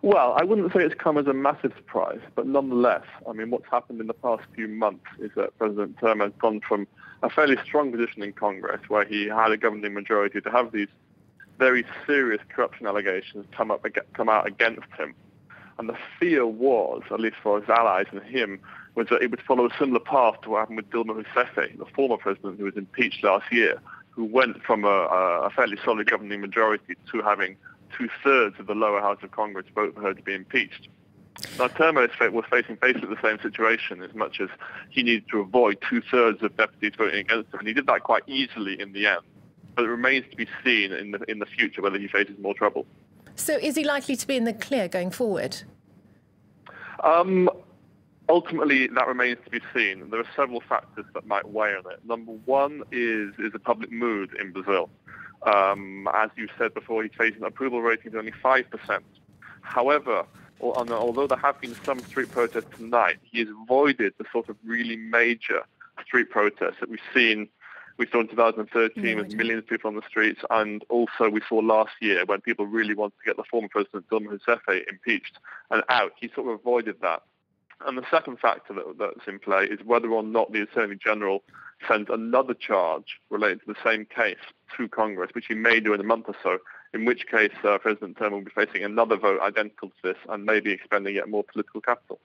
Well, I wouldn't say it's come as a massive surprise, but nonetheless, I mean, what's happened in the past few months is that President Temer has gone from a fairly strong position in Congress, where he had a governing majority, to have these very serious corruption allegations come out against him. And the fear was, at least for his allies and him, was that it would follow a similar path to what happened with Dilma Rousseff, the former president who was impeached last year, who went from a fairly solid governing majority to having two-thirds of the lower house of Congress vote for her to be impeached. Now, Temer was facing basically the same situation, as much as he needed to avoid two-thirds of deputies voting against him, and he did that quite easily in the end. But it remains to be seen in the future whether he faces more trouble. So is he likely to be in the clear going forward? Ultimately, that remains to be seen. There are several factors that might weigh on it. Number one is the public mood in Brazil. As you said before, he's facing approval ratings of only 5%. However, although there have been some street protests tonight, he has avoided the sort of really major street protests that we saw in 2013 with millions of people on the streets, and also we saw last year when people really wanted to get the former president, Dilma Rousseff, impeached and out. He sort of avoided that. And the second factor that's in play is whether or not the Attorney General sends another charge related to the same case to Congress, which he may do in a month or so, in which case President Temer will be facing another vote identical to this and maybe expending yet more political capital.